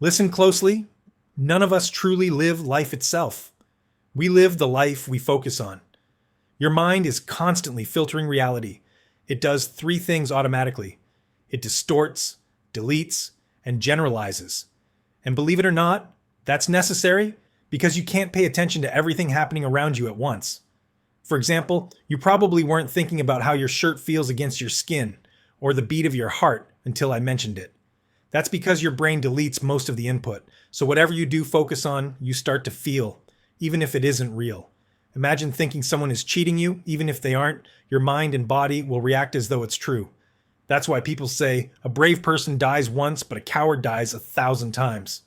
Listen closely. None of us truly live life itself. We live the life we focus on. Your mind is constantly filtering reality. It does three things automatically. It distorts, deletes, and generalizes. And believe it or not, that's necessary because you can't pay attention to everything happening around you at once. For example, you probably weren't thinking about how your shirt feels against your skin or the beat of your heart until I mentioned it. That's because your brain deletes most of the input. So whatever you do focus on, you start to feel, even if it isn't real. Imagine thinking someone is cheating you, even if they aren't. Your mind and body will react as though it's true. That's why people say a brave person dies once, but a coward dies 1,000 times.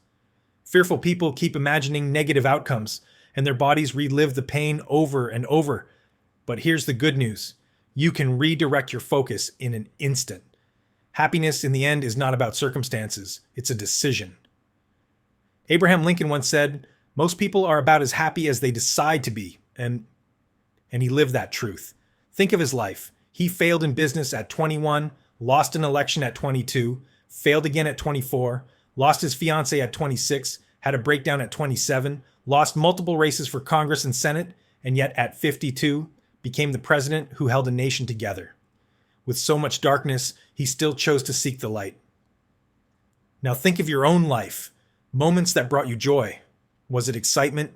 Fearful people keep imagining negative outcomes, and their bodies relive the pain over and over. But here's the good news. You can redirect your focus in an instant. Happiness in the end is not about circumstances. It's a decision. Abraham Lincoln once said, "Most people are about as happy as they decide to be." And he lived that truth. Think of his life. He failed in business at 21, lost an election at 22, failed again at 24, lost his fiancée at 26, had a breakdown at 27, lost multiple races for Congress and Senate, and yet at 52, became the president who held a nation together. With so much darkness, he still chose to seek the light. Now think of your own life. Moments that brought you joy. Was it excitement,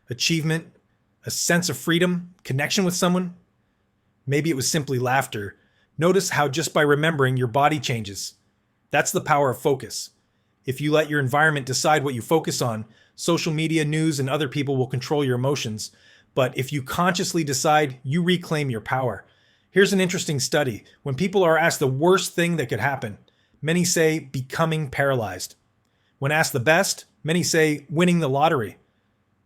achievement, a sense of freedom, connection with someone? Maybe it was simply laughter. Notice how just by remembering, your body changes. That's the power of focus. If you let your environment decide what you focus on, social media, news, and other people will control your emotions. But if you consciously decide, you reclaim your power. Here's an interesting study. When people are asked the worst thing that could happen, many say becoming paralyzed. When asked the best, many say winning the lottery.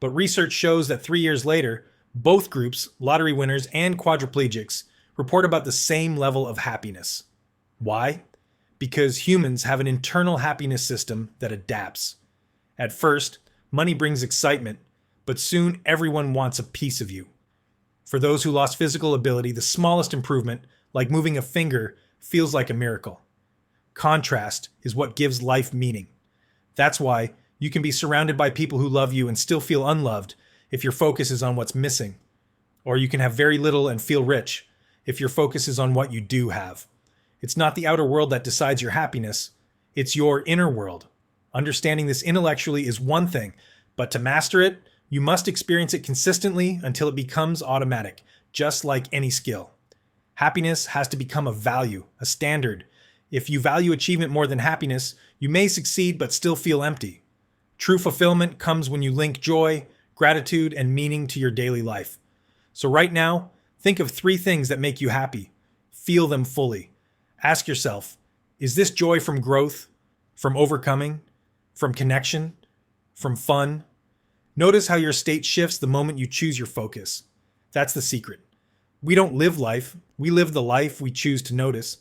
But research shows that 3 years later, both groups, lottery winners and quadriplegics, report about the same level of happiness. Why? Because humans have an internal happiness system that adapts. At first, money brings excitement, but soon everyone wants a piece of you. For those who lost physical ability, the smallest improvement, like moving a finger, feels like a miracle. Contrast is what gives life meaning. That's why you can be surrounded by people who love you and still feel unloved if your focus is on what's missing. Or you can have very little and feel rich if your focus is on what you do have. It's not the outer world that decides your happiness. It's your inner world. Understanding this intellectually is one thing, but to master it, you must experience it consistently until it becomes automatic, just like any skill. Happiness has to become a value, a standard. If you value achievement more than happiness, you may succeed but still feel empty. True fulfillment comes when you link joy, gratitude, and meaning to your daily life. So right now, think of 3 things that make you happy. Feel them fully. Ask yourself, is this joy from growth, from overcoming, from connection, from fun? Notice how your state shifts the moment you choose your focus. That's the secret. We don't live life. We live the life we choose to notice.